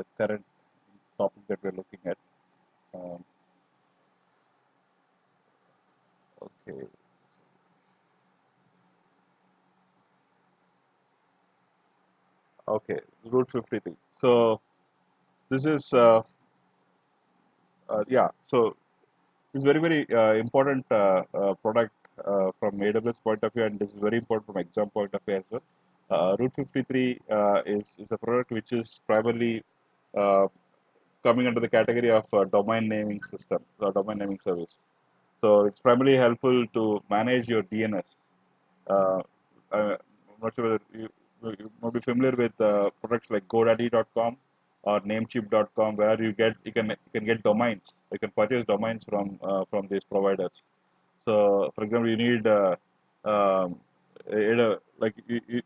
the current topic that we're looking at. Um, okay, okay, Route 53. So this is yeah. So it's very very important product from AWS point of view, and this is very important from exam point of view as well. Route 53 is a product which is primarily uh, coming under the category of domain naming system, domain naming service. So it's primarily helpful to manage your DNS. I'm not sure whether you might be familiar with products like GoDaddy.com or Namecheap.com, where you can get domains. You can purchase domains from these providers. So, for example, you need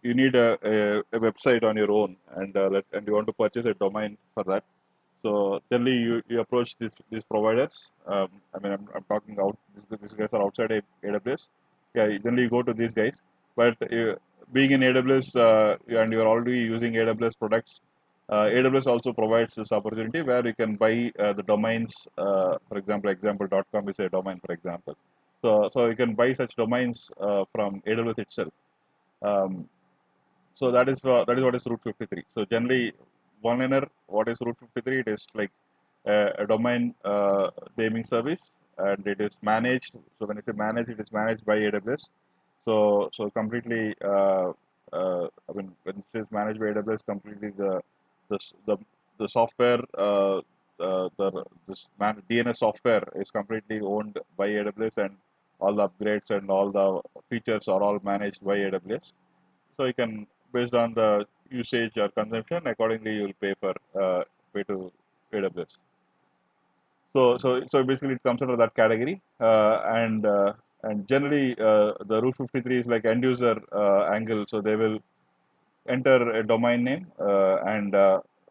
you need a website on your own, and you want to purchase a domain for that. So generally, you approach these providers. I mean, I'm talking out. These guys are outside AWS. Yeah, generally you go to these guys. But being in AWS and you're already using AWS products, AWS also provides this opportunity where you can buy the domains. For example, example.com is a domain, for example. So you can buy such domains from AWS itself. Um, so that is what is Route 53. So generally, one liner, what is Route 53? It is like a domain naming service, and it is managed. So when I say managed, it is managed by AWS. So completely, I mean, when it is managed by AWS, completely the s- the software, this DNS software is completely owned by AWS, and all the upgrades and all the features are all managed by AWS. So you can, based on the usage or consumption, accordingly you'll pay to AWS. So basically it comes under that category, and generally the Route 53 is like end user angle. So they will enter a domain name and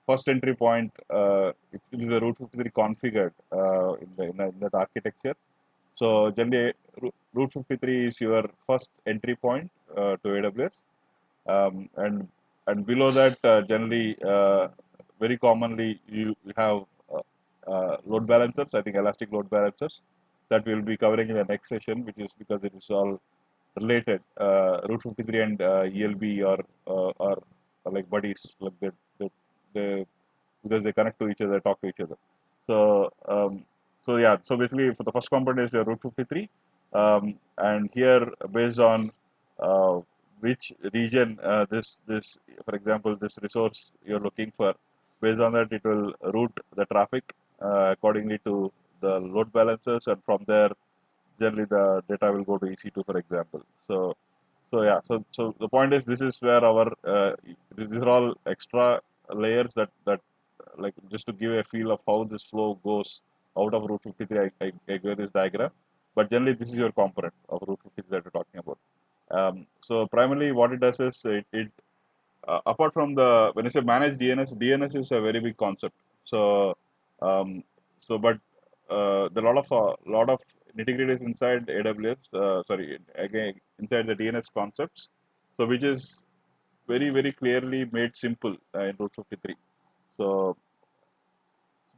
first entry point. It is a Route 53 configured in that architecture. So generally, Route 53 is your first entry point to AWS, and below that, generally, very commonly you have load balancers. I think elastic load balancers that we'll be covering in the next session, which is because it is all related. Route 53 and ELB are like buddies, like they because they connect to each other, talk to each other. So yeah. So basically, for the first component is the Route 53, and here based on uh, which region for example, this resource you're looking for, based on that it will route the traffic accordingly to the load balancers, and from there generally the data will go to EC2, for example. So the point is, this is where our these are all extra layers that like just to give a feel of how this flow goes out of Route 53. I gave this diagram, but generally this is your component of Route 53 that we're talking about. So primarily what it does is it apart from the, when I say manage DNS is a very big concept. So um, but there are lot of nitty-gritties inside AWS. Sorry, again inside the DNS concepts. So which is very very clearly made simple in Route 53. So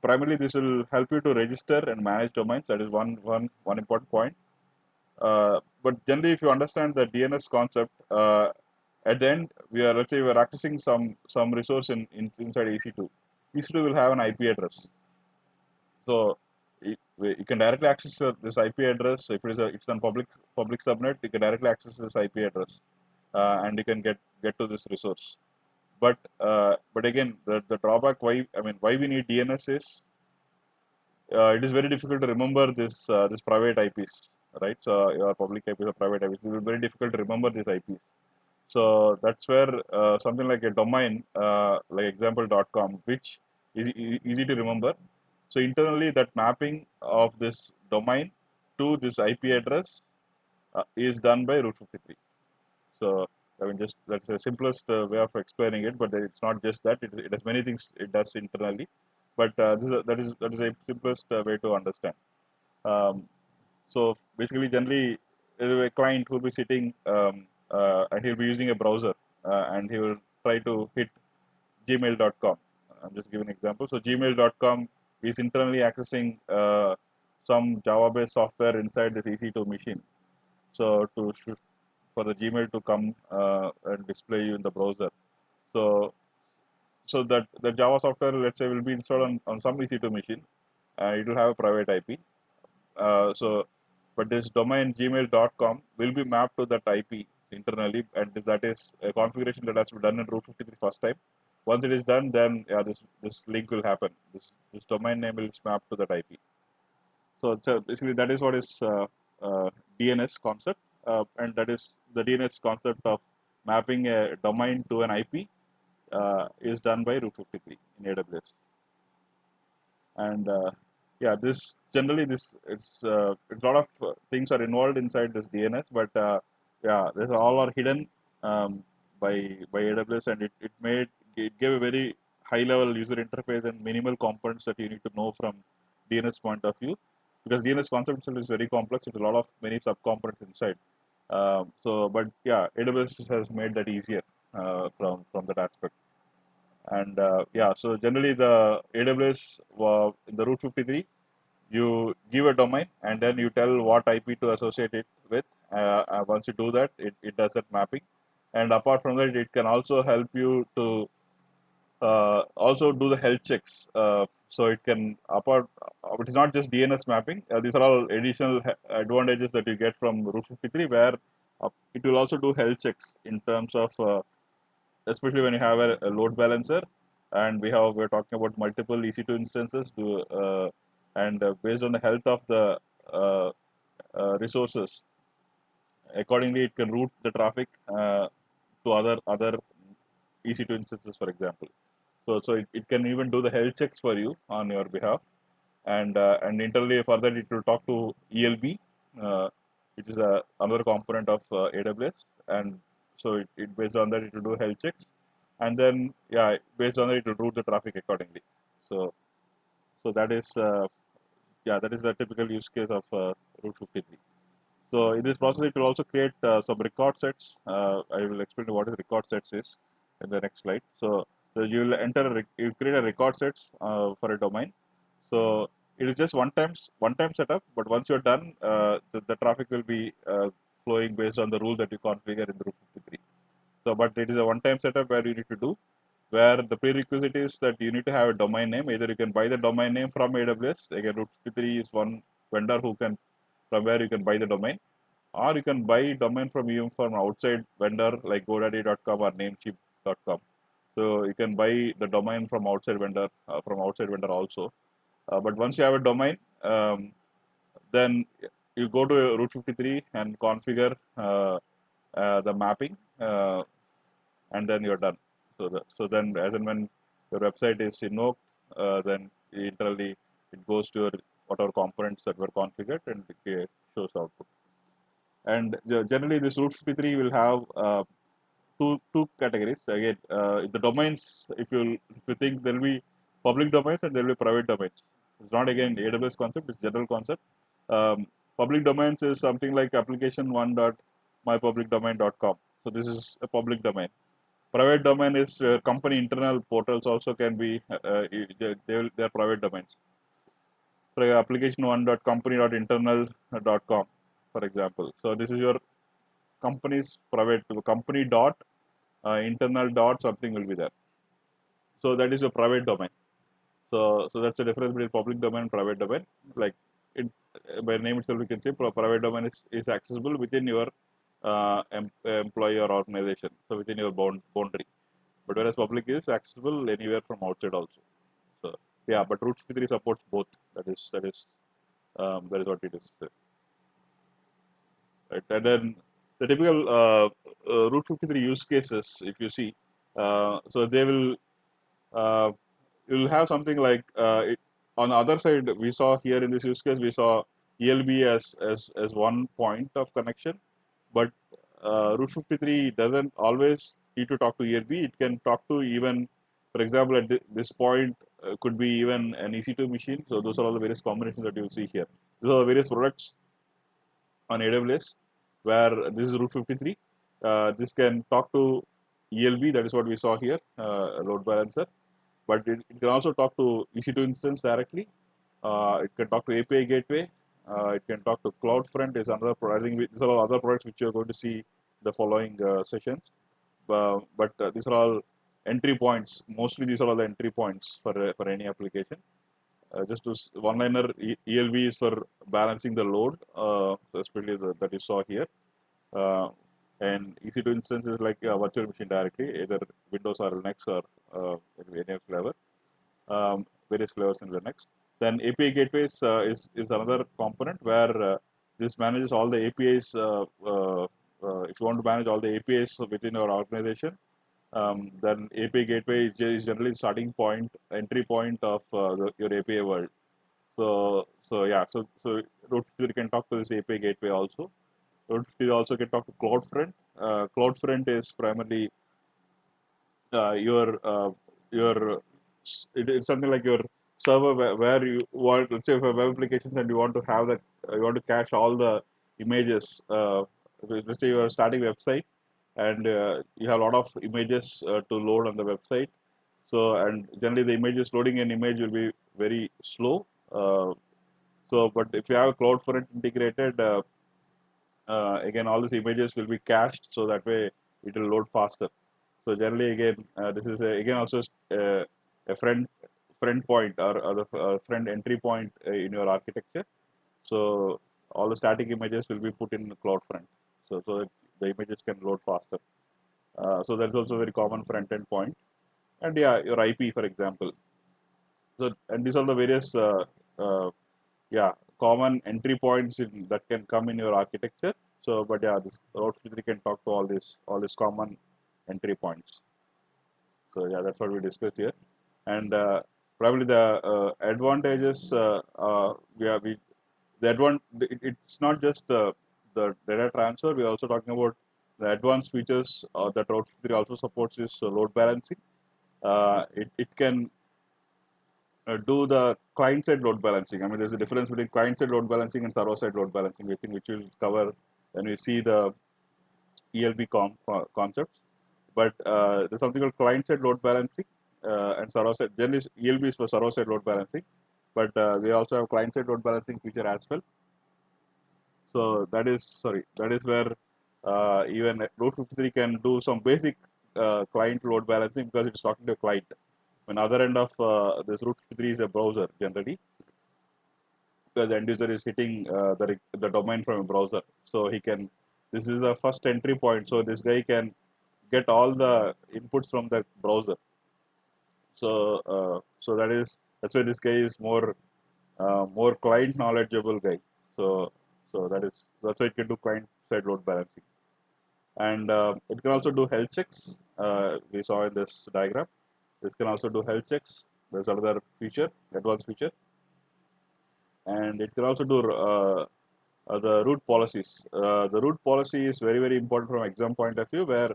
primarily this will help you to register and manage domains. That is one important point. But generally, if you understand the DNS concept, at the end, let's say we are accessing some resource inside EC2. EC2 will have an IP address. So you can directly access this IP address. If it's on public subnet, you can directly access this IP address, and you can get to this resource. But again, the drawback, why we need DNS is it is very difficult to remember this private IPs, right? So your public IPs or private IPs, it will be very difficult to remember these IPs. So that's where something like a domain, like example.com, which is easy to remember. So internally, that mapping of this domain to this IP address is done by Route 53. So I mean, just that's the simplest way of explaining it. But it's not just that; it has many things it does internally. But that is a simplest way to understand. Um, so basically, generally, a client who will be sitting and he'll be using a browser and he will try to hit gmail.com. I'm just giving an example. So gmail.com is internally accessing some Java-based software inside this EC2 machine. So for the Gmail to come and display you in the browser. So that the Java software, let's say, will be installed on some EC2 machine. It will have a private IP. But this domain gmail.com will be mapped to that IP internally, and that is a configuration that has to be done in Route53 first time. Once it is done, then yeah, this link will happen. This domain name will map to that IP. So basically that is what is DNS concept, and that is the DNS concept of mapping a domain to an IP is done by Route53 in AWS. And yeah, this generally this it's a lot of things are involved inside this DNS, but yeah, this all are hidden by AWS, and it gave a very high level user interface and minimal components that you need to know from DNS point of view, because DNS concept itself is very complex. It's a lot of many sub components inside. But yeah, AWS has made that easier from that aspect. And yeah, so generally the AWS in the Route53, you give a domain and then you tell what IP to associate it with. Once you do that, it does that mapping. And apart from that, it can also help you to also do the health checks. So it can it is not just DNS mapping. These are all additional advantages that you get from Route53, where it will also do health checks in terms of especially when you have a load balancer, and we're talking about multiple EC2 instances and based on the health of the uh, resources, accordingly it can route the traffic to other EC2 instances, for example. So it can even do the health checks for you on your behalf, and internally for that it will talk to ELB, uh, which is another component of AWS, and so it based on that it will do health checks, and then yeah, based on that it will route the traffic accordingly. So that is yeah, that is the typical use case of Route 53. So in this process, it will also create some record sets. I will explain what is record sets is in the next slide. So you will you create a record sets for a domain. So it is just one time setup, but once you're done, the traffic will be flowing based on the rule that you configure in the Route 53. So, but it is a one time setup where you need to do, where the prerequisite is that you need to have a domain name. Either you can buy the domain name from AWS. Again, Route 53 is one vendor from where you can buy the domain, or you can buy domain from outside vendor like GoDaddy.com or Namecheap.com. So you can buy the domain from outside vendor also. But once you have a domain, then you go to Route 53 and configure the mapping, and then you're done. So then, as and when your website is invoked, then internally it goes to your whatever components that were configured and it shows output. And generally, this Route 53 will have two categories. Again, the domains, if you think there will be public domains and there will be private domains. It's not again AWS concept; it's general concept. Public domains is something like application1.mypublicdomain.com. So this is a public domain. Private domain is company internal portals also can be they're private domains. So application1.company.internal.com, for example. So this is your company's private company dot internal dot something will be there. So that is your private domain. So that's the difference between public domain and private domain. Like it, by name itself, we can say private domain is accessible within your employee or organization, so within your boundary. But whereas public is accessible anywhere from outside also. So yeah, but Route53 supports both. That is what it is. Right? And then the typical Route53 use cases, if you see, so they will you'll have something like on the other side. We saw here in this use case, we saw ELB as one point of connection, but Route 53 doesn't always need to talk to ELB. It can talk to even, for example, at this point could be even an EC2 machine. So those are all the various combinations that you'll see here. These are the various products on AWS where this is Route 53. This can talk to ELB. That is what we saw here, load balancer. but it can also talk to EC2 instance directly. It can talk to API gateway. It can talk to CloudFront is another product. I think these are all other products which you are going to see the following sessions. But these are all entry points. Mostly these are all the entry points for any application. Just to one-liner, ELB is for balancing the load, especially that you saw here. Uh, and EC2 instance is like a virtual machine directly, either Windows or Linux or any flavor, various flavors in Linux. Then API gateways is another component where this manages all the APIs. If you want to manage all the APIs within your organization, then API gateway is generally the starting point, entry point of your API world. So Route53 can talk to this API gateway also. Route53 also can talk to CloudFront. CloudFront is primarily your it's something like your server where you want, let's say for web applications, and you want to have that, you want to cache all the images. Let's say you are starting website and you have a lot of images to load on the website. So, and generally the images, loading an image will be very slow. But if you have a CloudFront integrated, again, all these images will be cached, so that way it will load faster. So generally, again, this is again also a friend point, or the friend entry point in your architecture. So all the static images will be put in CloudFront, so that the images can load faster. So that's also a very common front end point. And yeah, your IP, for example. So, and these are the various uh, yeah, common entry points that can come in your architecture. So, but yeah, this Route 53 can talk to all these common entry points. So yeah, that's what we discussed here. And probably the advantages, we the it's not just the data transfer. We're also talking about the advanced features that Route 53 also supports is load balancing. It can do the client-side load balancing. I mean, there's a difference between client-side load balancing and server-side load balancing, which we'll cover when we see the ELB concepts. But there's something called client-side load balancing and server-side. Generally, ELB is for server-side load balancing, but we also have client-side load balancing feature as well. So that is where even Route 53 can do some basic client load balancing because it's talking to a client. When other end of this Route 53 is a browser generally, because the end user is hitting the domain from a browser. So he can, this is the first entry point. So this guy can get all the inputs from the browser. So that's why this guy is more client knowledgeable guy. So that's why it can do client side load balancing, and it can also do health checks. We saw in this diagram. This can also do health checks. There's another feature, advanced feature, and it can also do the route policies. The route policy is very, very important from exam point of view, where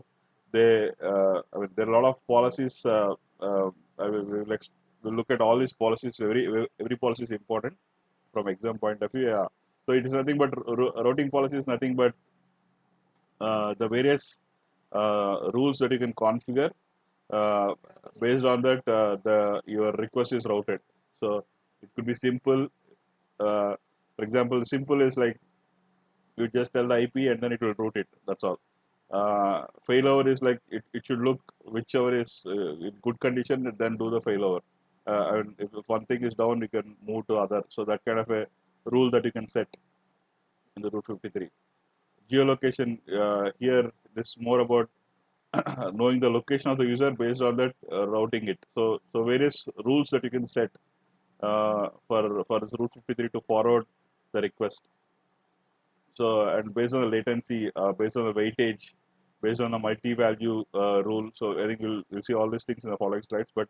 I mean, there are a lot of policies. We'll look at all these policies. Every policy is important from exam point of view. Yeah. So it is nothing but routing policy is nothing but the various rules that you can configure. Uh, Based on that, your request is routed. So it could be simple. Uh, for example, simple is like you just tell the IP and then it will route it. That's all. Failover is like it should look whichever is in good condition and then do the failover. And if one thing is down, you can move to other. So that kind of a rule that you can set in the Route 53. Geolocation, here this is more about knowing the location of the user based on that routing it. So various rules that you can set for this Route 53 to forward the request. So, and based on the latency, based on the weightage, based on the multi-value rule. So I think we'll see all these things in the following slides. But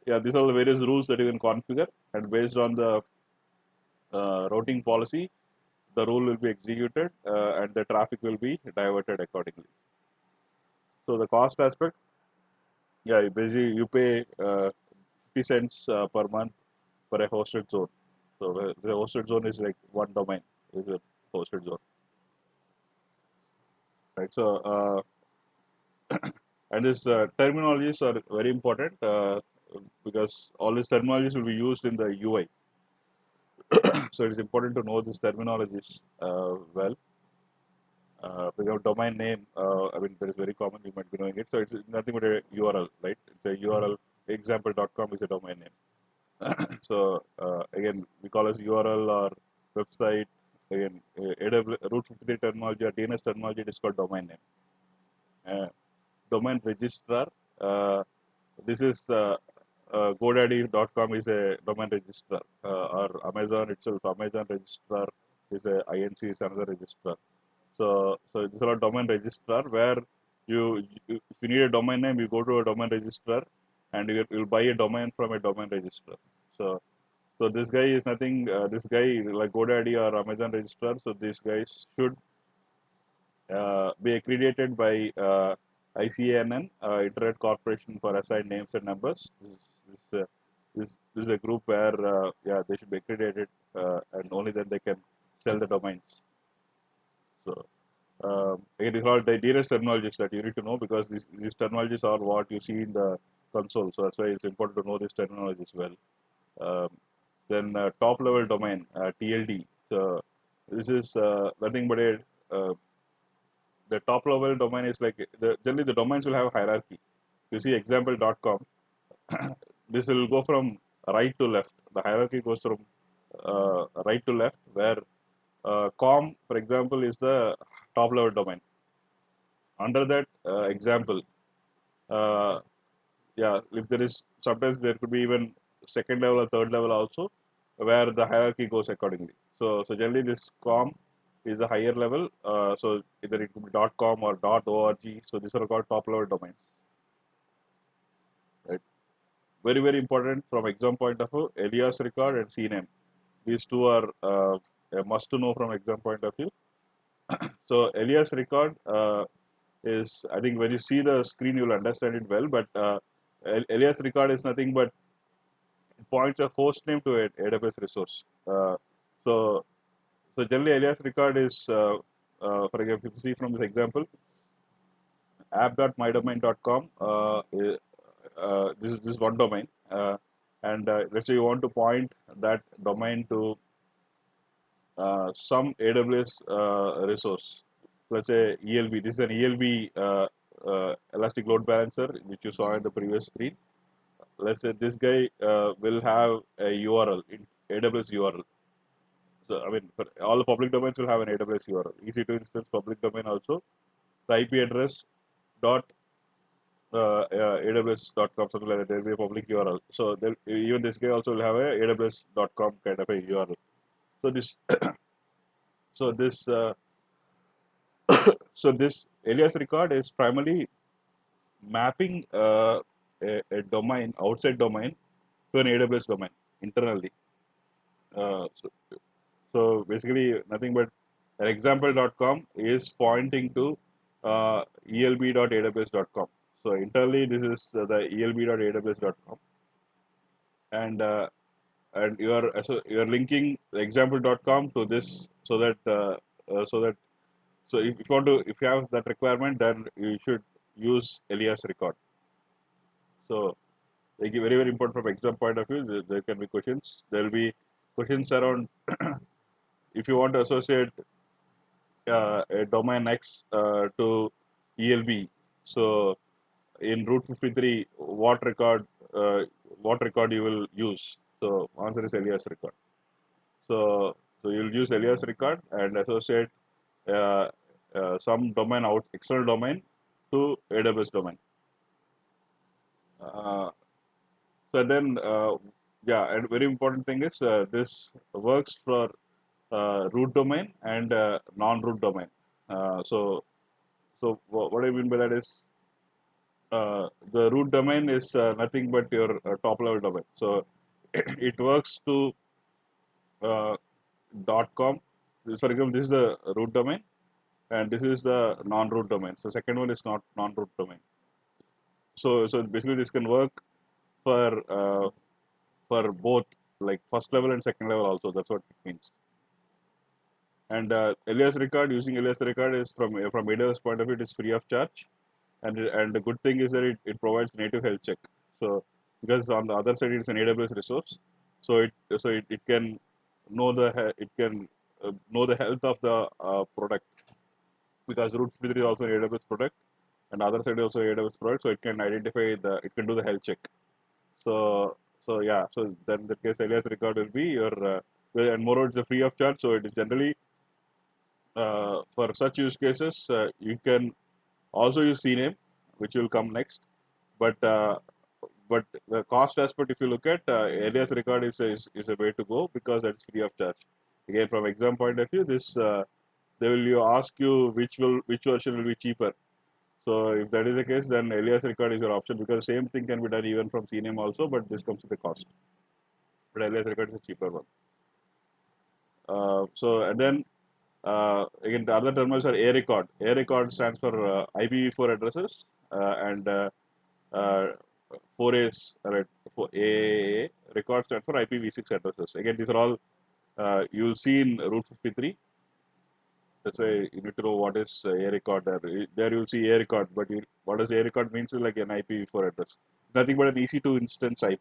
yeah, these are the various rules that you can configure, and based on the routing policy, the rule will be executed and the traffic will be diverted accordingly. So the cost aspect, yeah, basically you pay 50 cents per month for a hosted zone. So the hosted zone is like one domain is a hosted zone, right? So and these terminologies are very important. because all these terminologies will be used in the UI. So it is important to know these terminologies well. Because domain name, I mean, that is very common. You might be knowing it. So it's nothing but a URL, right? It's a URL. Example.com is a domain name. So again, we call as URL or website. Again, AWS Route 53 terminology or DNS terminology, it is called domain name. Domain registrar. This is GoDaddy.com is a domain registrar, or Amazon itself. Amazon registrar is a INC is another registrar. So this is a domain registrar where if you need a domain name, you go to a domain registrar and you'll buy a domain from a domain registrar. So this guy is nothing. This guy like GoDaddy or Amazon registrar. So these guys should be accredited by ICANN, Internet Corporation for Assigned Names and Numbers. This is a group where yeah, they should be accredited, and only then they can sell the domains. So again, these are all the DNS terminologies that you need to know, because these terminologies are what you see in the console. So that's why it's important to know these terminologies well. Um, then top level domain, TLD. So this is nothing but a the top level domain is like generally the domains will have a hierarchy. You see example.com, this will go from right to left. The hierarchy goes from right to left, where com, for example, is the top level domain. Under that example, uh, yeah, if there is sometimes there could be even second level or third level also, where the hierarchy goes accordingly. So generally this com is a higher level. So either it could be .com or .org. So these are called top level domains. Right? Very important from exam point of view. Alias record and CNAME. These two are a must to know from exam point of view. So alias record is, I think when you see the screen you'll understand it well. But alias record is nothing but it points a host name to an AWS resource. So so generally alias record is for example, if you see from this example, app.mydomain.com. This is one domain, and let's say you want to point that domain to some AWS resource. Let's say ELB. This is an ELB Elastic Load Balancer, which you saw in the previous screen. Let's say this guy will have a URL in AWS URL. So I mean, for all the public domains will have an AWS URL. Easy to instance public domain also. The IP address dot AWS.com, something like that. There will be a public URL. So even this guy also will have a AWS.com kind of a URL. So this so this so this alias record is primarily mapping a domain, outside domain, to an AWS domain internally. So basically nothing but an example.com is pointing to elb.aws.com. So internally this is the elb.aws.com, and you're linking the example.com to this, so that so if you want to, if you have that requirement, then you should use alias record. So very important from exam point of view. There can be questions. There will be questions around if you want to associate a domain X to ELB. So in Route 53, what record you will use? So answer is alias record. So you'll use alias record and associate uh, some domain out external domain to AWS domain. Uh, so then yeah, and very important thing is this works for root domain and non-root domain. So what I mean by that is the root domain is nothing but your top level domain. So it works to uh, .com. For example, this is the root domain and this is the non-root domain. So second one is not non-root domain. So basically this can work for both, like first level and second level also. That's what it means. And alias record, using alias record is from AWS point of view, it is free of charge. And the good thing is that it provides native health check. So because on the other side it's an AWS resource, so it can know know the health of the product, because Route53 is also an AWS product, and the other side is also AWS product, so it can it can do the health check. So yeah, so then the case alias record will be your and moreover it's a free of charge, so it is generally for such use cases you can also use CNAME, which will come next, but but the cost aspect, if you look at alias record is a way to go because that's free of charge. Again, from exam point of view, this they will you ask you which version will be cheaper. So if that is the case, then alias record is your option because same thing can be done even from CNAME also, but this comes with a cost. But alias record is a cheaper one. So and then again the other terminals are A record. A record stands for IPv4 addresses and 4A's right, for AAA record stands for IPv6 addresses. Again, these are all you'll see in Route 53. That's why you need to know what is A record. There you'll see A record, but what does A record means is like an IPv4 address. Nothing but an EC2 instance IP,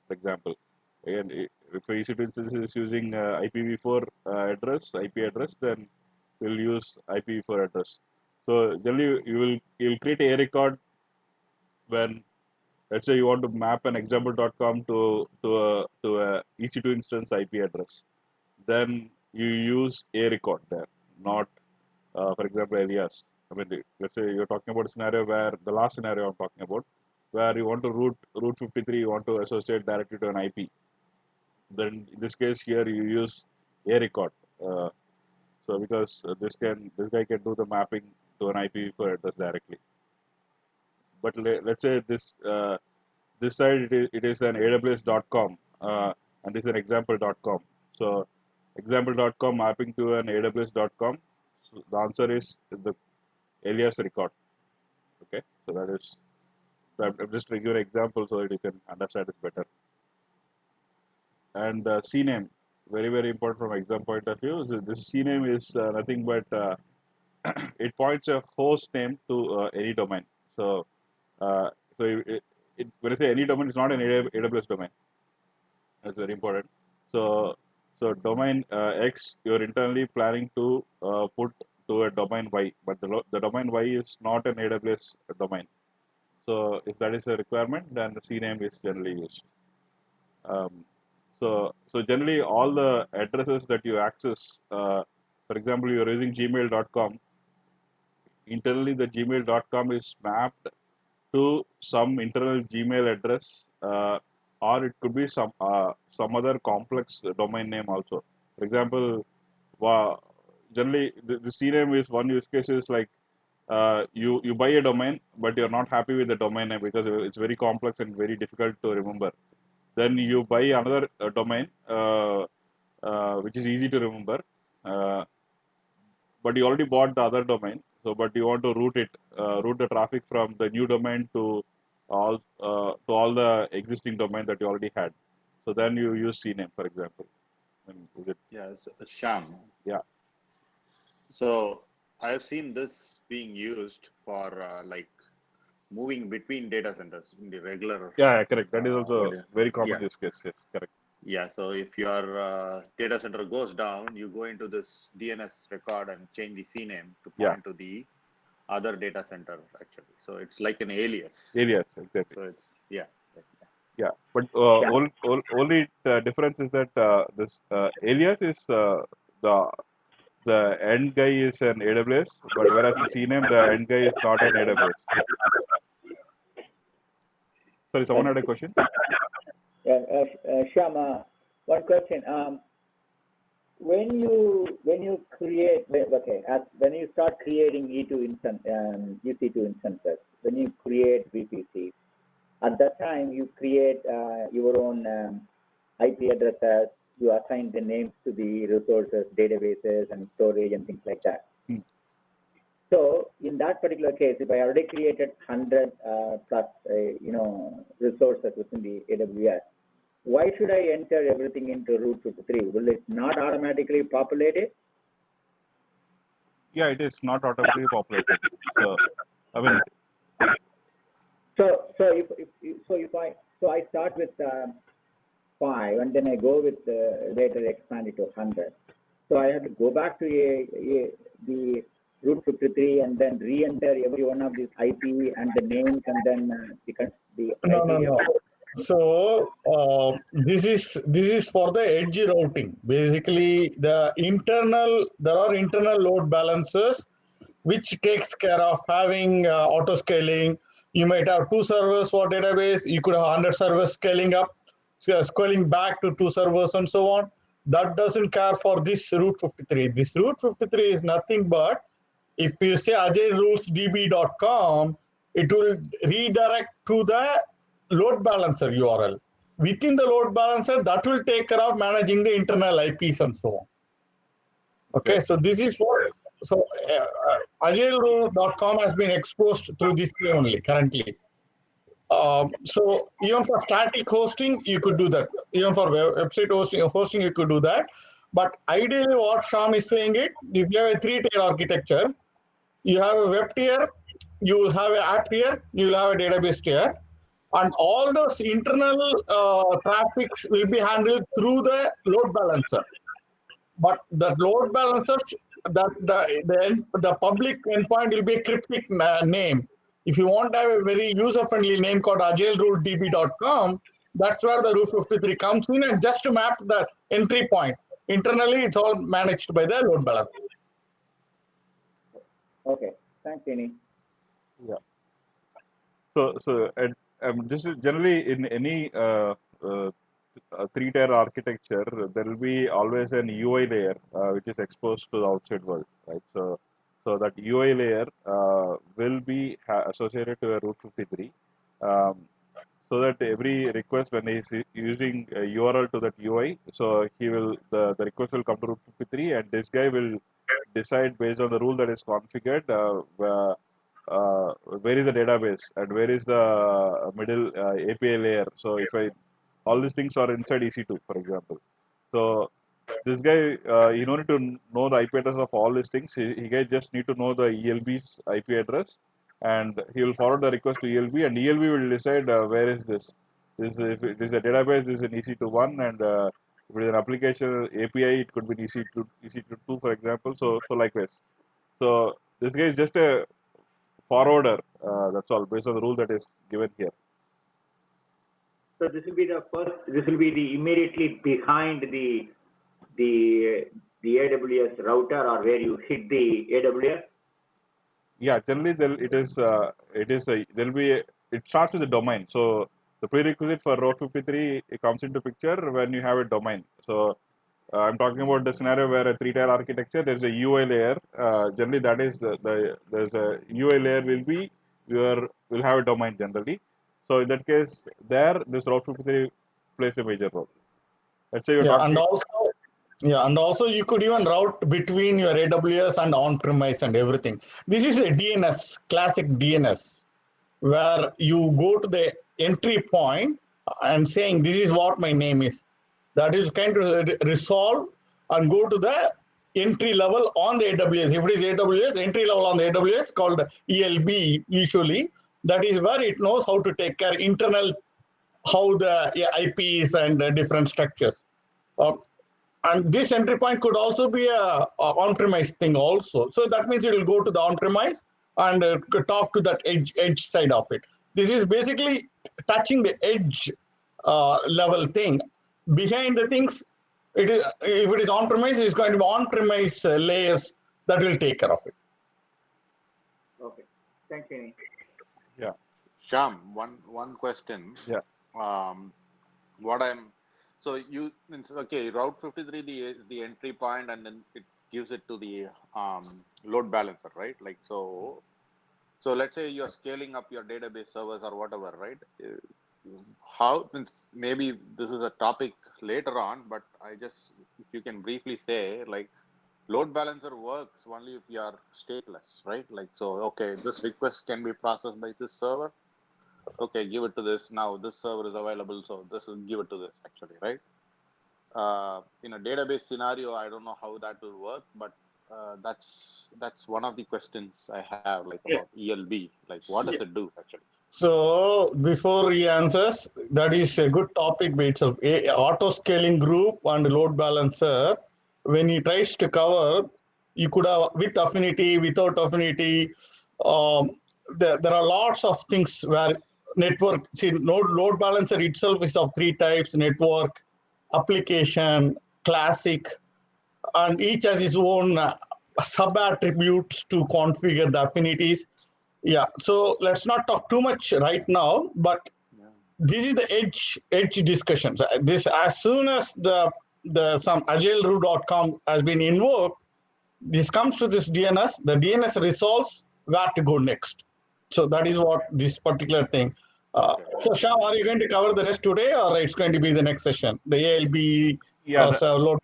for example. Again, if EC2 instance is using IPv4 IP address, then we'll use IPv4 address. So generally, you'll create a record when, let's say, you want to map an example.com to a EC2 instance IP address. Then you use a record there, not for example alias. I mean, let's say you're talking about a scenario where the last scenario I'm talking about, where you want to route 53, you want to associate directly to an IP. Then in this case here you use a record. Uh, so because this guy can do the mapping to an IPv4 address directly. But let's say this side it is an AWS.com and this is an example.com. So example.com mapping to an AWS.com. So the answer is the alias record. Okay, so that is. So I'm just giving you an example so that you can understand it better. And CNAME, very important from exam point of view. So this CNAME is nothing but it points a host name to any domain. So uh, so when I say any domain, it's not an AWS domain. That's very important. So domain X, you're internally planning to put to a domain Y, but the domain Y is not an AWS domain. So if that is a requirement, then the CNAME is generally used. Um, so generally all the addresses that you access, for example, you're using gmail.com, internally the gmail.com is mapped to some internal Gmail address, or it could be some other complex domain name also. For example, generally the CNAME is one use case is like you buy a domain, but you're not happy with the domain name because it's very complex and very difficult to remember. Then you buy another domain which is easy to remember, uh, but you already bought the other domain. So, but you want to route the traffic from the new domain to all the existing domain that you already had. So then you use CNAME, for example. And is it? Yeah, so, Sham. Yeah. So I've seen this being used for like moving between data centers in the regular. Yeah, correct. That is also very common Yeah, use case. Yes, correct. yeah. So if your data center goes down, you go into this DNS record and change the CNAME to Yeah. point to the other data center actually. So it's like an alias. Alias, exactly. So it's yeah. Yeah, but only difference is that this alias is the end guy is an AWS, but whereas in CNAME the end guy is not an AWS. Sorry, someone had a question. Shama, one question. When you create when you start creating EC2 instances, when you create VPCs, at that time you create your own IP addresses. You assign the names to the resources, databases, and storage and things like that. So in that particular case, if I already created 100 plus resources within the AWS, why should I enter everything into Route53? Will it not automatically populate it? Yeah, it is not automatically populated. So I mean, so if So I start with 5, and then I go with later expand it to 100. So I have to go back to the Route 53 and then re-enter every one of these IP and the names and then the No, no, criteria. no. So this is for the edge routing. Basically, there are internal load balancers which takes care of having auto scaling. You might have 2 servers for database. You could have 100 servers scaling up, scaling back to 2 servers and so on. That doesn't care for this Route 53. This Route 53 is nothing but if you say agilrulesdb.com, it will redirect to the load balancer URL. Within the load balancer, that will take care of managing the internal IPs and so on. Okay, so this is what, so agilrule.com has been exposed through this way only currently. So even for static hosting, you could do that. Even for website hosting, you could do that. But ideally, what Sham is saying it, if you have a 3-tier architecture, you have a web tier, you will have an app tier, you will have a database tier, and all those internal traffics will be handled through the load balancer. But the load balancer, the public endpoint will be a cryptic name. If you want to have a very user-friendly name called agilrulesdb.com, that's where the Route 53 comes in and just to map the entry point. Internally, it's all managed by the load balancer. Okay, thanks, Jenny. Yeah. So this is generally in any 3-tier architecture, there will be always an UI layer which is exposed to the outside world, right? So that UI layer will be associated to a Route 53, so that every request when he is using a URL to that UI, so the request will come to Route 53, and this guy will decide based on the rule that is configured where is the database and where is the middle API layer. So if all these things are inside EC2, for example. So this guy, he don't need to know the IP address of all these things. He guy just need to know the ELB's IP address, and he will forward the request to ELB, and ELB will decide where is this. If it is a database, this is an EC2 one, and if it is an application API, it could be EC2 two, for example. So likewise. So this guy is just a forwarder. That's all based on the rule that is given here. So this will be the first. This will be the immediately behind the AWS router, or where you hit the AWS. Yeah, generally it starts with the domain. So the prerequisite for Route 53 it comes into picture when you have a domain. So I'm talking about the scenario where a 3-tier architecture, there's a UI layer. Generally, that is there's a UI layer will have a domain generally. So in that case, this Route 53 plays a major role. Let's say you're Yeah, talking. and also you could even route between your AWS and on-premise and everything. This is a DNS, classic DNS, where you go to the entry point and saying this is what my name is. That is kind of resolve and go to the entry level on the AWS. If it is AWS, entry level on the AWS called ELB usually, that is where it knows how to take care internal, how the IPs and different structures. And this entry point could also be a on-premise thing also. So that means it will go to the on-premise and talk to that edge side of it. This is basically touching the edge level thing. Behind the things, if it is on-premise, it's going to be on-premise layers that will take care of it. Okay, thank you. Yeah. Sham, one question. Yeah. So okay, Route 53 the entry point, and then it gives it to the load balancer, right? Like so let's say you're scaling up your database servers or whatever, right? How, maybe this is a topic later on, but if you can briefly say, like, load balancer works only if you are stateless, right? Like, so, okay, this request can be processed by this server. Okay, give it to this. Now this server is available, so this will give it to this actually, right? In a database scenario, I don't know how that will work, but that's one of the questions I have, like about ELB. Like, what does it do actually? So before he answers, that is a good topic by itself. Auto scaling group and load balancer. When he tries to cover, you could have with affinity, without affinity. Um, there are lots of things where network. See, load balancer itself is of three types: network, application, classic, and each has its own sub attributes to configure the affinities. Yeah, so let's not talk too much right now, but Yeah. this is the edge discussions. This as soon as the some agileroute.com has been invoked, this comes to this DNS. The DNS resolves where to go next. So that is what this particular thing. Okay. So Sham, are you going to cover the rest today, or it's going to be the next session? The ALB Yeah, so load.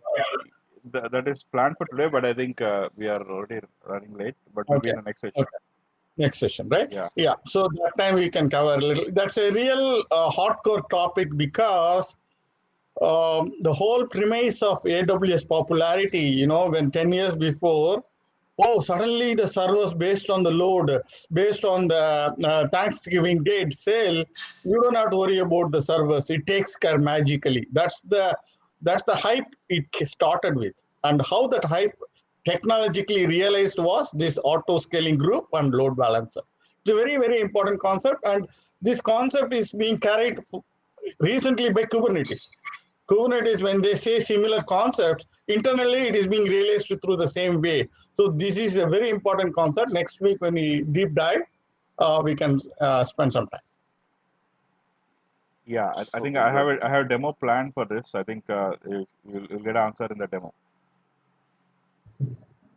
that is planned for today, but I think we are already running late. But maybe Okay. in the next session. Okay. Next session, right? Yeah. Yeah. So that time we can cover a little. That's a real hardcore topic because the whole premise of AWS popularity, when 10 years before, oh, suddenly the servers based on the load, based on the Thanksgiving date sale, you don't have to worry about the servers. It takes care magically. That's the hype it started with. And how that hype technologically realized was this auto scaling group and load balancer. It's a very, very important concept. And this concept is being carried recently by Kubernetes. Kubernetes, when they say similar concepts, internally it is being realized through the same way. So this is a very important concept. Next week, when we deep dive, we can spend some time. Yeah, I think Okay, good. I have a demo planned for this. I think you'll get an answer in the demo.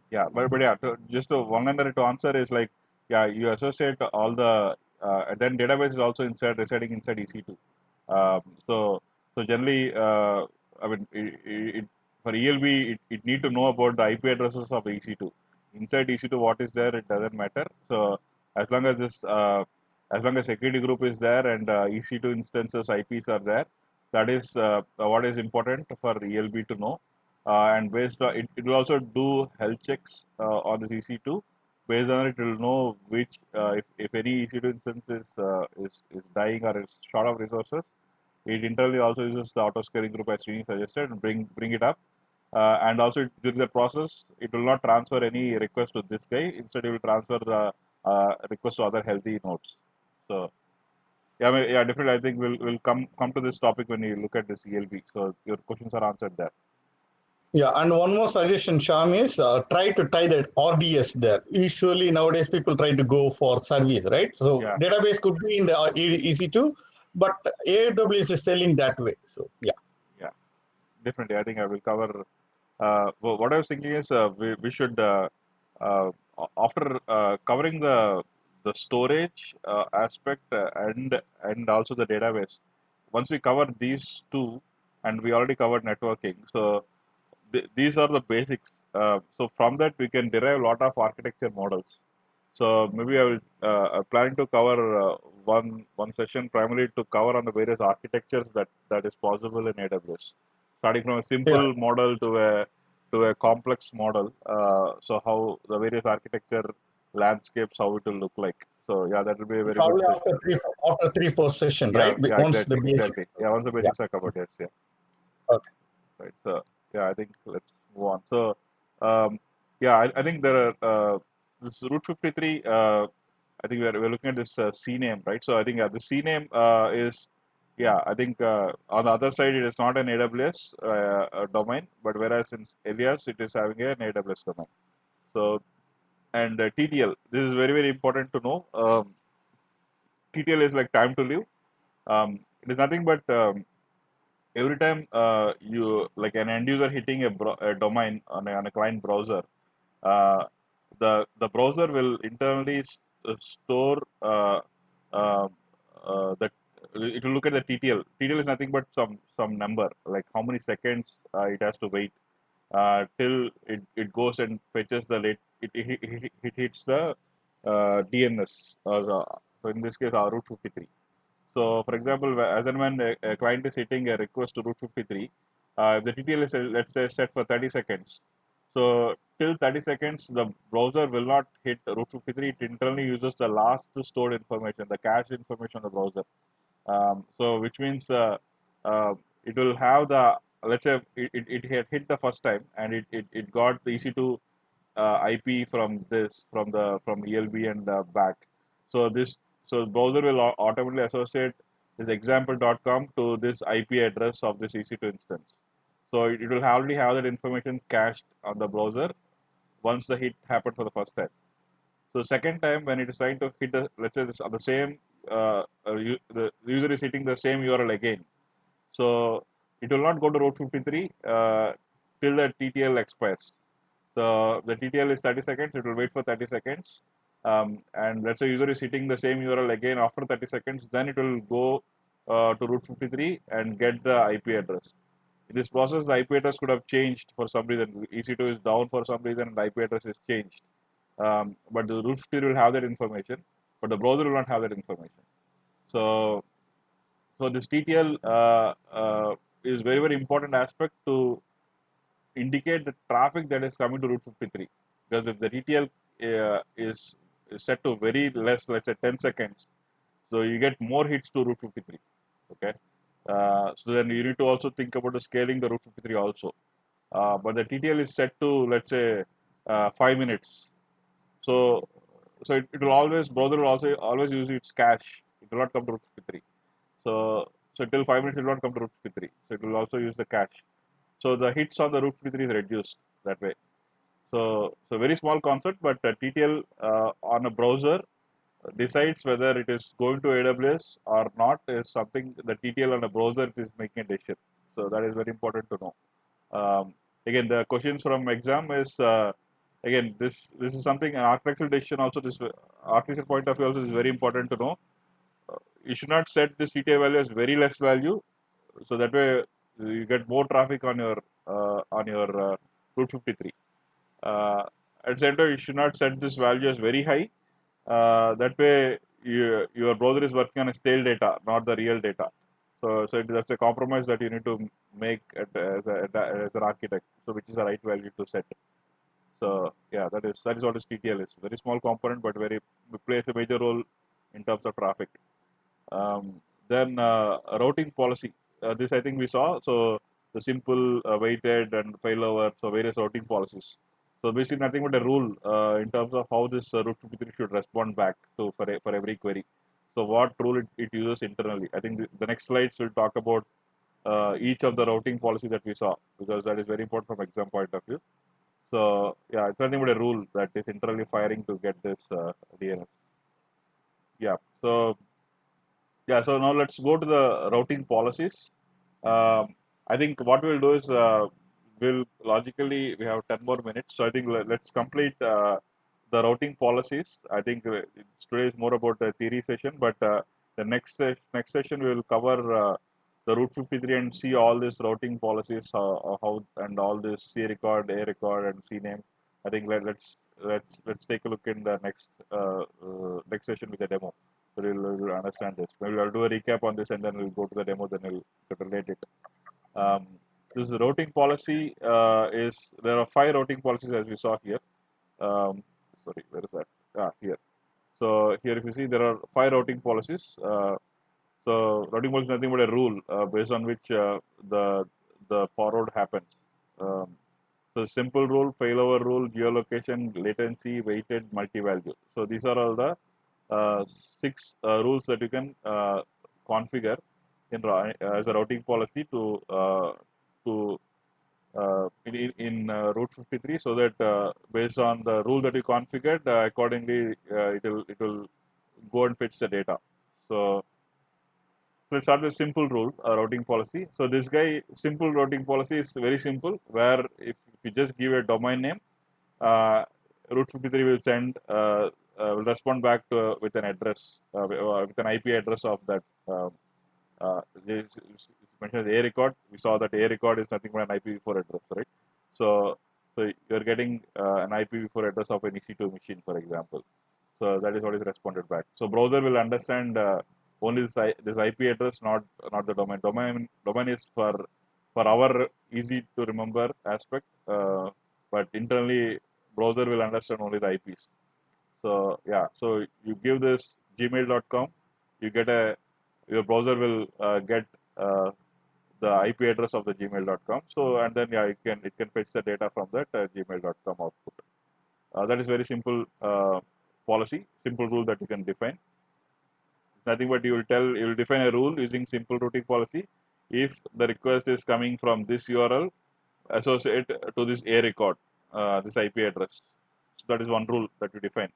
Yeah, but yeah, just to one liner to answer is like, yeah, you associate all the and then database is also inside residing inside EC2. So generally, I mean, for ELB, it need to know about the IP addresses of EC2. Inside EC2, what is there, it doesn't matter. So as long as as long as security group is there and EC2 instances IPs are there, that is what is important for ELB to know. And based on it will also do health checks on the EC2. Based on it, it will know which if any EC2 instance is dying or is short of resources. It internally also uses the auto scaling group as Srini suggested and bring it up. And also during the process, it will not transfer any request to this guy. Instead, it will transfer the request to other healthy nodes. So yeah, I mean, yeah, definitely. I think we'll come to this topic when you look at this ELB. So your questions are answered there. Yeah, and one more suggestion, Sham, is try to tie that RDS there. Usually nowadays people try to go for service, right? So Yeah, database could be in the EC2, but AWS is selling that way. So yeah. yeah, definitely. I think I will cover. What I was thinking is we should after covering the storage aspect and also the database. Once we cover these two, and we already covered networking, so these are the basics. So from that we can derive a lot of architecture models. So maybe I will planning to cover one session primarily to cover on the various architectures that is possible in AWS, starting from a Yeah. simple model to a complex model. So how the various architecture landscapes, how it will look like. So yeah, that will be a very good Probably session. after 3 4 session, Yeah, right? yeah, Once the exactly, basic. exactly. Yeah, once the Yeah. basics are covered, yes, yeah. Okay. Right. So yeah, I think let's move on. So yeah, I think there are this Route 53. I think we're looking at this CNAME, right? So I think the CNAME is yeah. I think on the other side it is not an AWS domain, but whereas in alias it is having an AWS domain. So and TTL. This is very important to know. TTL is like time to live. It is nothing but every time you like an end user hitting a domain on a client browser, uh, the browser will internally store uh, that it will look at the TTL. TTL is nothing but some number like how many seconds it has to wait till it goes and fetches the late it hits the DNS or so in this case our Route 53. So, for example, as and when a client is hitting a request to Route 53, if the TTL is let's say set for 30 seconds, so till 30 seconds, the browser will not hit Route 53. It internally uses the last stored information, the cache information of the browser. So which means uh, it will have the, let's say it had hit the first time and it got the EC2 IP from this from ELB and back. So the browser will automatically associate this example.com to this IP address of this EC2 instance. So it will already have that information cached on the browser once the hit happened for the first time. So second time when it is trying to hit the, let's say this on the same the user is hitting the same URL again. So it will not go to Route 53 till the TTL expires. So the TTL is 30 seconds. It will wait for 30 seconds. And let's say user is hitting the same URL again after 30 seconds, then it will go to Route 53 and get the IP address. In this process, the IP address could have changed for some reason. EC2 is down for some reason, and the IP address is changed. But the Route 53 will have that information, but the browser will not have that information. So, so this TTL is very important aspect to indicate the traffic that is coming to Route 53. Because if the TTL is set to very less, let's say 10 seconds, so you get more hits to Route 53. Okay. So then you need to also think about the scaling the Route 53 also. But the TTL is set to, let's say 5 minutes. So it will always, browser will also always use its cache. It will not come to Route 53. So till 5 minutes it will not come to Route 53. So it will also use the cache. So the hits on the Route 53 is reduced that way. So very small concept, but TTL on a browser decides whether it is going to AWS or not is something the TTL on a browser is making a decision. So that is very important to know. Again, the questions from exam is again this is something an architectural decision also. This architectural point of view also is very important to know. You should not set this TTL value as very less value, so that way you get more traffic on your Route 53. At the same time, you should not set this value as very high. That way, your browser is working on a stale data, not the real data. So that's a compromise that you need to make as an architect. So which is the right value to set. So yeah, that is what this TTL is. Very small component, but very plays a major role in terms of traffic. Then routing policy. This I think we saw. So the simple, weighted, and failover. So various routing policies. So basically nothing but a rule in terms of how this Route 53 should respond back to for every query. So what rule it uses internally. I think the next slides will talk about each of the routing policy that we saw, because that is very important from exam point of view. So yeah, it's nothing but a rule that is internally firing to get this DNS. Yeah. So now let's go to the routing policies. I think what we'll do is we'll logically we have 10 more minutes. So I think let's complete the routing policies. I think today is more about a theory session, but the next session we will cover the Route 53 and see all these routing policies, how and all this C record, A record, and C name. I think let's take a look in the next session with a demo. So we'll understand this. Maybe I'll do a recap on this and then we'll go to the demo, then we'll relate it. Um, this routing policy is, there are 5 routing policies as we saw here. Sorry, where is that? Here. So here if you see there are 5 routing policies. So routing policy is nothing but a rule based on which the forward happens. Um, so simple rule, failover rule, geolocation, latency, weighted, multi-value. So these are all the 6 rules that you can configure as a routing policy to in Route 53, so that based on the rule that you configured, accordingly it will go and fetch the data. So let's start with simple rule routing policy. So this guy simple routing policy is very simple, where if you just give a domain name, uh, Route 53 will will respond back with an address, with an IP address of that. This mentioned as A record. We saw that A record is nothing but an IPv4 address, right? So you're getting an IPv4 address of an EC2 machine, for example. So that is what is responded back. So browser will understand only this IP address, not the domain. Domain is for our easy to remember aspect, but internally browser will understand only the IPs. So yeah, so you give this gmail.com, you get your browser will get the IP address of the gmail.com. So and then yeah, it can fetch the data from that gmail.com output. That is very simple policy, simple rule that you can define. Nothing but you will define a rule using simple routing policy. If the request is coming from this URL, associate to this A record, this IP address. So that is one rule that you define.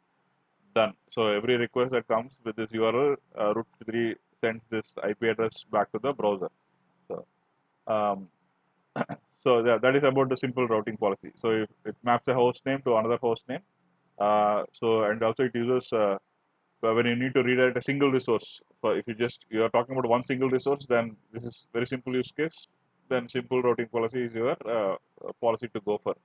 Done. So every request that comes with this URL, Route53 sends this IP address back to the browser. So, um, so yeah, that is about the simple routing policy. So if it maps a host name to another host name, so and also it uses when you need to redirect a single resource. For if you are talking about one single resource, then this is very simple use case. Then simple routing policy is your policy to go for.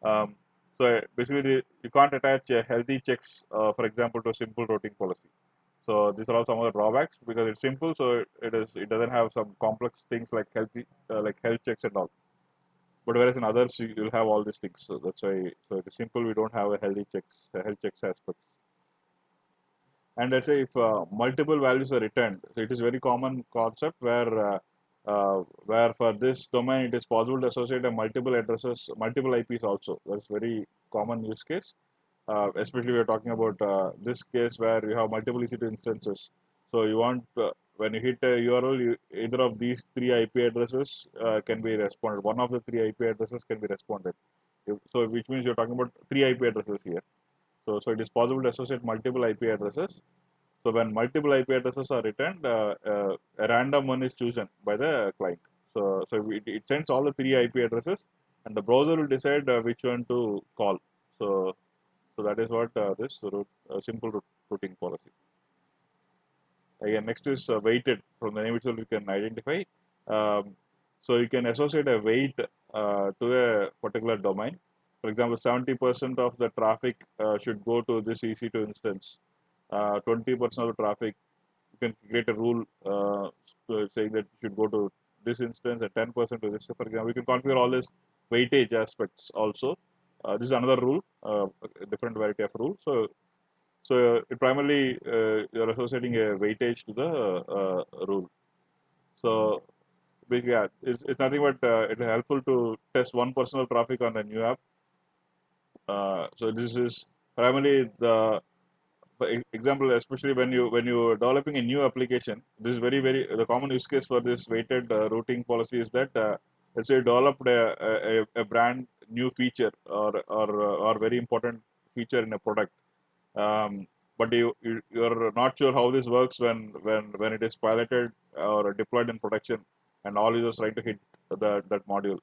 Um, so basically, you can't attach healthy checks, for example, to a simple routing policy. So these are all some of the drawbacks because it's simple. So it doesn't have some complex things like like health checks and all. But whereas in others you'll have all these things. So that's why so it is simple. We don't have a health checks aspect. And let's say if multiple values are returned, so it is very common concept where for this domain it is possible to associate a multiple addresses, multiple IPs also. That's very common use case. Especially we are talking about this case where you have multiple EC2 instances. So you want when you hit a URL, either of these three IP addresses can be responded. One of the three IP addresses can be responded. So which means you're talking about three IP addresses here. So it is possible to associate multiple IP addresses. So when multiple IP addresses are returned, a random one is chosen by the client. So it sends all the three IP addresses, and the browser will decide which one to call. So that is what this simple routing policy. Again, next is weighted. From the name itself, you can identify. Um, so you can associate a weight to a particular domain. For example, 70% of the traffic should go to this EC2 instance. 20% of the traffic, you can create a rule saying that you should go to this instance and 10% to this. So for example, we can configure all these weightage aspects also. This is another rule, a different variety of rule. So it primarily you're associating a weightage to the rule. So basically, yeah, it's nothing but it's helpful to test one personal traffic on a new app. So this is primarily the for example, especially when you are developing a new application, this is very the common use case for this weighted routing policy is that let's say you developed a brand new feature or very important feature in a product, um, but you're not sure how this works when it is piloted or deployed in production, and all users trying to hit that module.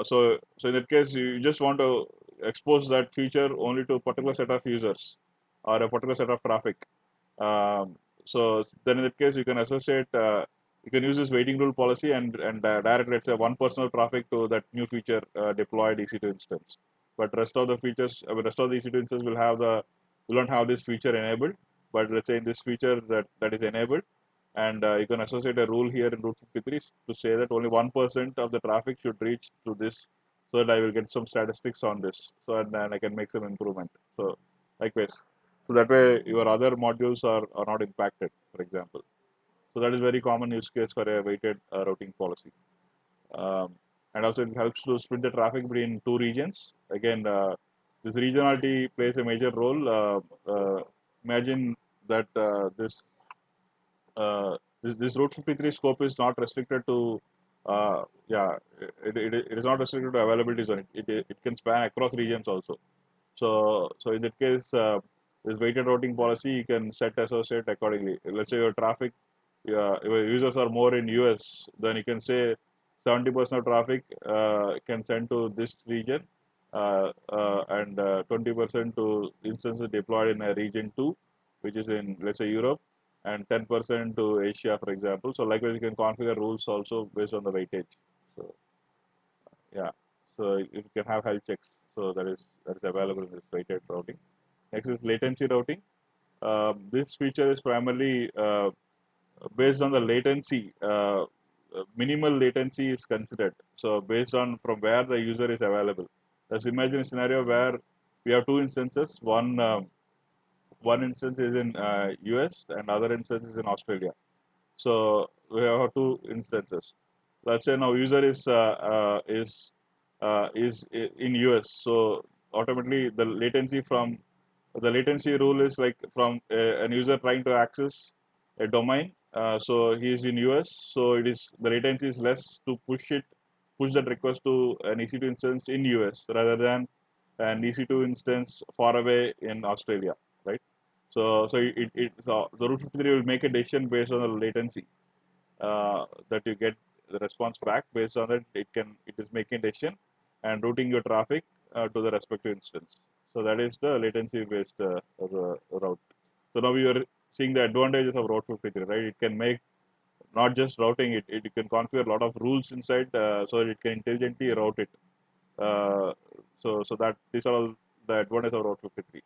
So in that case, you just want to expose that feature only to a particular set of users or a particular set of traffic. So then in that case, you can associate, you can use this waiting rule policy and direct, let's say, one personal traffic to that new feature deployed EC2 instance. But rest of the features, rest of the EC2 instance will not have this feature enabled. But let's say in this feature that is enabled, and you can associate a rule here in Route 53 to say that only 1% of the traffic should reach to this, so that I will get some statistics on this, so and then I can make some improvement. So likewise, so that way your other modules are not impacted, for example. So that is very common use case for a weighted routing policy. Um, and also it helps to split the traffic between two regions. Again, this regionality plays a major role. Imagine that this Route 53 scope is not restricted to, yeah, it is not restricted to availability zone. It can span across regions also. So in that case, this weighted routing policy you can set associate accordingly. Let's say your traffic, your users are more in US, then you can say 70% of traffic can send to this region, and 20% to instances deployed in a region 2, which is in, let's say, Europe, and 10% to Asia, for example. So likewise, you can configure rules also based on the weightage. So yeah, so you can have health checks. So that is available in this weighted routing. Next is latency routing. This feature is primarily based on the latency. Minimal latency is considered. So based on from where the user is available. Let's imagine a scenario where we have two instances. One instance is in US and other instance is in Australia. So we have two instances. Let's say now user is in US. So automatically the latency rule is like from an user trying to access a domain. So he is in US. So it is the latency is less to push that request to an EC2 instance in US rather than an EC2 instance far away in Australia, right? So the Route 53 will make a decision based on the latency that you get the response back. Based on that, it is making a decision and routing your traffic to the respective instance. So that is the latency based route. So now we are seeing the advantages of Route 53, right? It can make not just routing, it can configure a lot of rules inside so that it can intelligently route it. So that these are all the advantages of Route 53.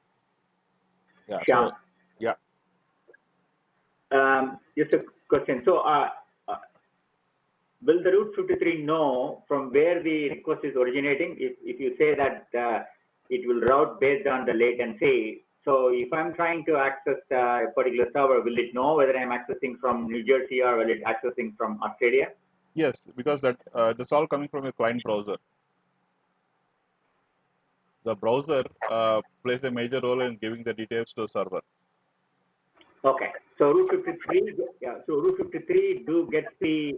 Yeah. Shyam, So yeah. just a question. So, will the Route 53 know from where the request is originating? If you say that it will route based on the latency, so if I'm trying to access a particular server, will it know whether I'm accessing from New Jersey or will it accessing from Australia? Yes, because that's all coming from a client browser. The browser plays a major role in giving the details to the server. Okay, so Route 53, yeah, so Route 53 do get the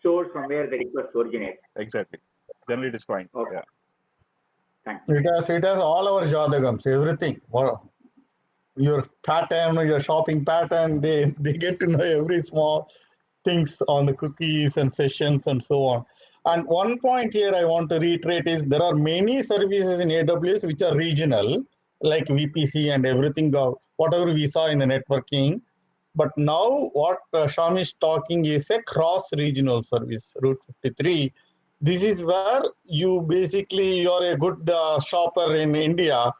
source from where the request originates. Exactly. Generally, it is fine. Okay, Yeah. thanks. It has all our jargons, everything. Your pattern, your shopping pattern, they get to know every small things on the cookies and sessions and so on. And one point here I want to reiterate is there are many services in AWS which are regional, like VPC and everything, whatever we saw in the networking. But now what Sham is talking is a cross-regional service, Route 53. This is where you're a good shopper in India,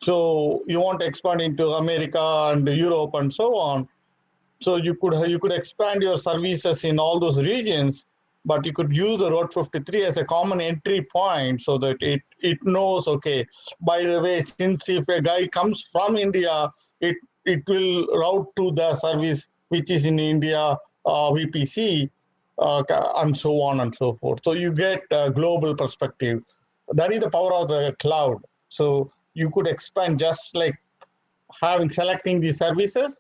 so you want to expand into America and Europe and so on. So you could expand your services in all those regions, but you could use the Route 53 as a common entry point so that it knows, okay, by the way, since if a guy comes from India, it will route to the service which is in India, VPC, and so on and so forth. So you get a global perspective. That is the power of the cloud. So you could expand just like selecting the services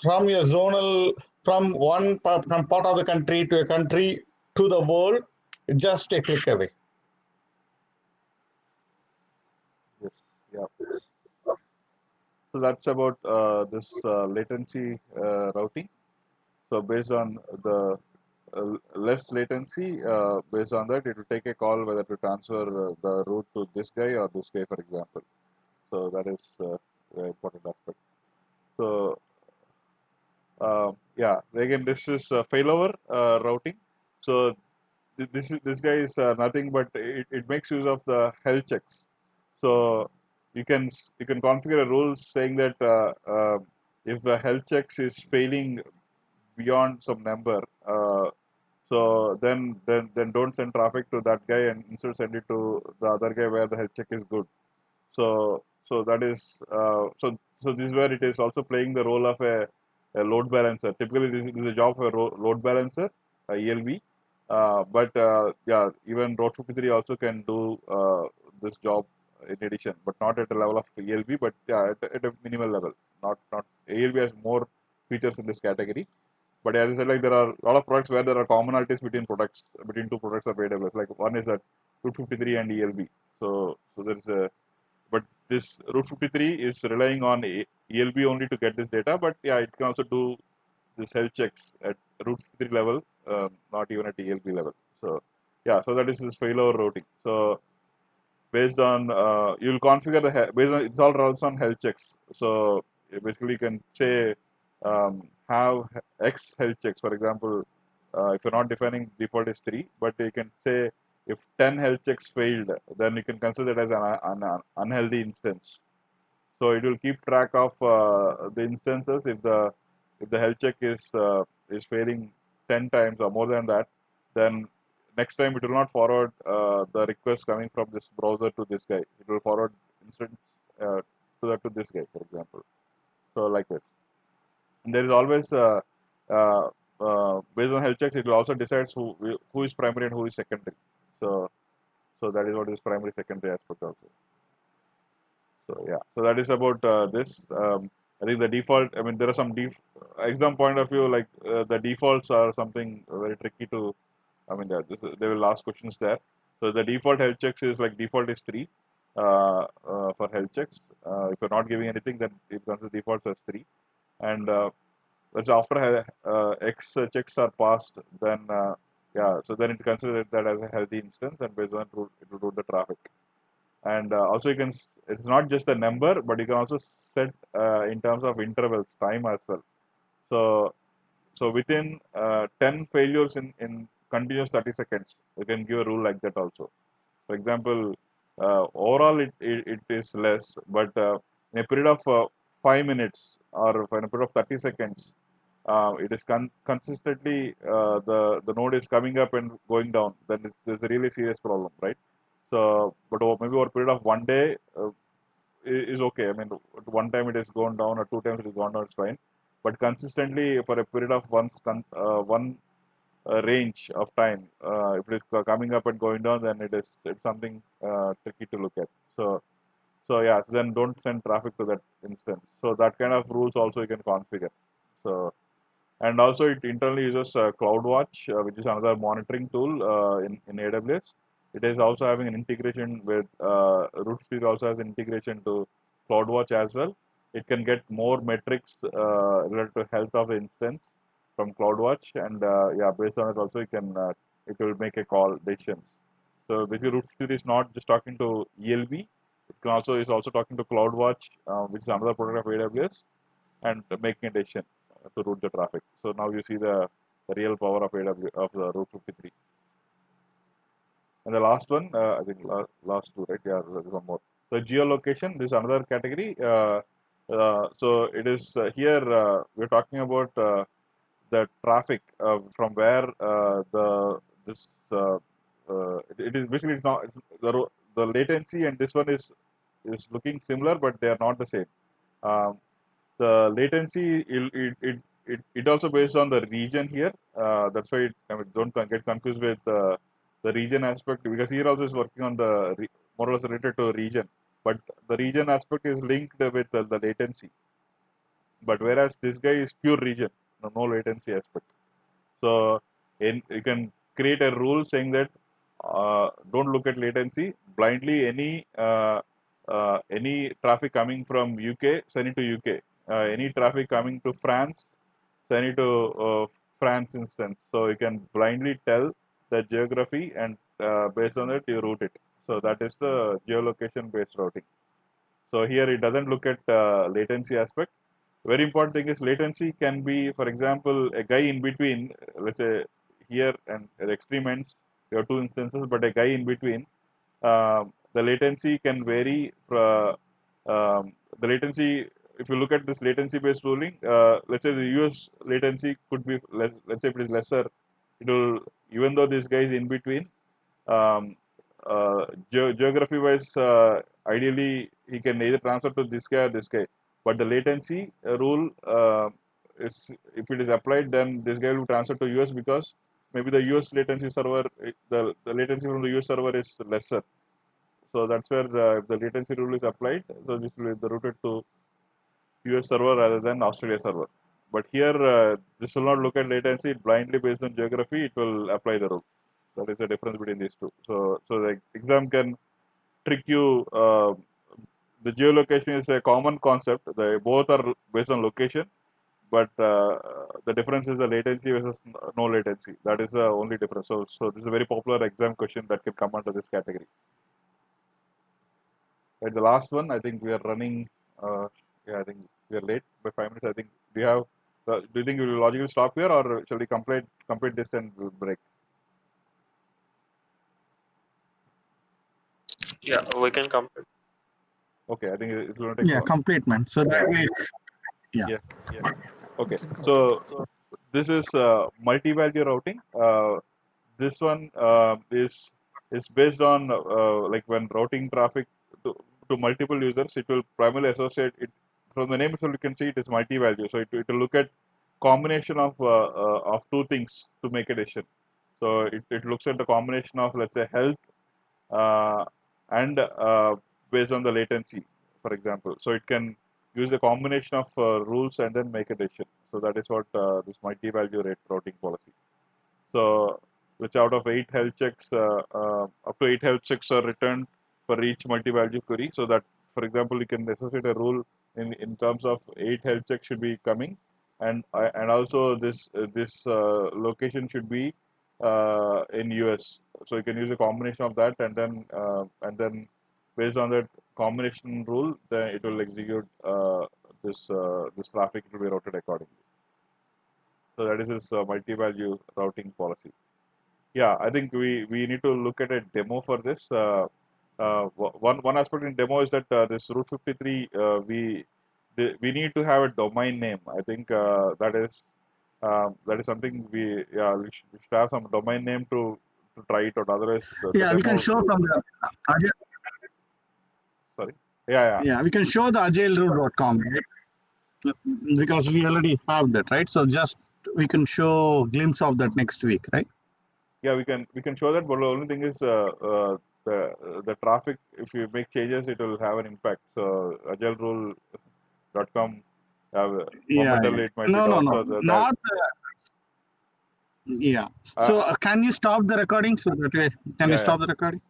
from your zonal, from one part of the country to a country to the world, just a click away. Yes. Yeah. So that's about this latency routing. So based on the less latency, based on that, it will take a call whether to transfer the route to this guy or this guy, for example. So that is the important aspect. So yeah, again, this is failover routing. So this guy is nothing but it makes use of the health checks. So you can configure a rule saying that if the health checks is failing beyond some number, so then don't send traffic to that guy and instead send it to the other guy where the health check is good. So that is so this is where it is also playing the role of a load balancer. Typically, this is a job for a load balancer, ELB. But yeah, even Route 53 also can do this job in addition, but not at the level of ELB, but yeah, at a minimal level. Not ELB has more features in this category. But as I said, like there are a lot of products where there are commonalities between two products of AWS. Like one is that Route 53 and ELB. So there is a but this Route 53 is relying on ELB only to get this data. But yeah, it can also do this health checks at Route 53 level, not even at ELB level. So yeah, so that is this failover routing. So based on you'll configure based on it's all runs on health checks. So basically you can say have X health checks. For example, if you're not defining default is 3, but you can say if 10 health checks failed, then you can consider it as an unhealthy instance. So it will keep track of the instances. If the health check is failing 10 times or more than that, then next time it will not forward the request coming from this browser to this guy. It will forward instead to this guy, for example. So like this. And there is always uh, based on health checks, it will also decides who is primary and who is secondary. So that is what is primary secondary aspect also. So yeah, so that is about this. I think the default. I mean, there are some exam point of view, like the defaults are something very tricky to. I mean, they will ask questions there. So the default health checks is like default is 3 for health checks. If you're not giving anything, then it comes the default as 3. And that's after X checks are passed, then yeah, so then it considers that as a healthy instance, and based on it will route the traffic. And also you can, it's not just a number, but you can also set in terms of intervals, time as well. So within 10 failures in continuous 30 seconds, you can give a rule like that also. For example, overall it is less, but in a period of 5 minutes or in a period of 30 seconds, it is consistently the node is coming up and going down. Then there's a really serious problem, right? So, but maybe over a period of 1 day is okay. I mean, one time it is gone down or 2 times it is gone down, it's fine. But consistently for a period of one range of time, if it is coming up and going down, then it's something tricky to look at. So yeah, then don't send traffic to that instance. So that kind of rules also you can configure. So and also it internally uses CloudWatch, which is another monitoring tool in AWS. It is also having an integration with Route53 also has integration to CloudWatch as well. It can get more metrics related to health of the instance from CloudWatch, and yeah, based on it also it will make a call decisions. So basically, Route53 is not just talking to ELB. It can also is also talking to CloudWatch, which is another product of AWS, and making a decision to route the traffic. So now you see the real power of the Route 53. And the last one, I think last two, right? Yeah, there's one more. So geolocation, this is another category. So it is here we're talking about the traffic from where the this it is basically it's not the latency, and this one is looking similar, but they are not the same. Um, the latency it also based on the region here. That's why I mean, don't get confused with the region aspect, because here also is working on the more or less related to region, but the region aspect is linked with the latency. But whereas this guy is pure region, no latency aspect. So you can create a rule saying that don't look at latency blindly. Any traffic coming from UK, send it to UK. Any traffic coming to France, send it to France instance. So you can blindly tell the geography, and based on it you route it. So that is the geolocation based routing. So here it doesn't look at latency aspect. Very important thing is latency can be, for example, a guy in between, let's say here and at extreme ends, you have two instances, but a guy in between, the latency can vary. The latency, if you look at this latency based ruling, let's say the US latency could be, let's say if it is lesser, it will, even though this guy is in between, um, geography wise, ideally he can either transfer to this guy or this guy, but the latency rule is, if it is applied, then this guy will transfer to US, because maybe the US latency server, the latency from the US server is lesser. So that's where if the latency rule is applied, so this will be routed to US server rather than Australia server. But here, this will not look at latency blindly based on geography, it will apply the rule. That is the difference between these two. So the exam can trick you. The geolocation is a common concept. They both are based on location, but the difference is the latency versus no latency. That is the only difference. So this is a very popular exam question that can come under this category. And the last one, I think we are running. Yeah, I think we are late by 5 minutes. I think we have. Do you think we will logically stop here, or shall we complete this and we'll break? Yeah, we can complete. Okay, I think it will take. Yeah, complete, man. So that way it's, Yeah. Okay. So this is multi-value routing. this one is based on like when routing traffic to multiple users, it will primarily associate it from the name itself. You can see it is multi-value, so it will look at combination of two things to make a decision. So it looks at the combination of, let's say, health uh, and based on the latency, for example. So it can use a combination of rules and then make a decision. So that is what this multi-value rate routing policy. So which out of 8 health checks, up to 8 health checks are returned for each multi-value query. So that, for example, you can associate a rule in terms of 8 health checks should be coming, and also this location should be in US. So you can use a combination of that, and then based on that combination rule, then it will execute this traffic to be routed accordingly. So that is this multi-value routing policy. Yeah, I think we need to look at a demo for this. One aspect in demo is that this Route 53 we need to have a domain name. I think that is something we should have some domain name to try it out. Otherwise, the Yeah, we can demo. show from the agile, Sorry. Yeah. yeah, we can show the agileroute.com, right? Because we already have that, right? So just we can show glimpse of that next week, right? Yeah, we can show that, but the only thing is the traffic. If you make changes, it will have an impact. So agilerule.com, Yeah, momentarily it might be no, down. no, So not yeah. uh, So can you stop the recording so that way? Can you yeah. stop the recording?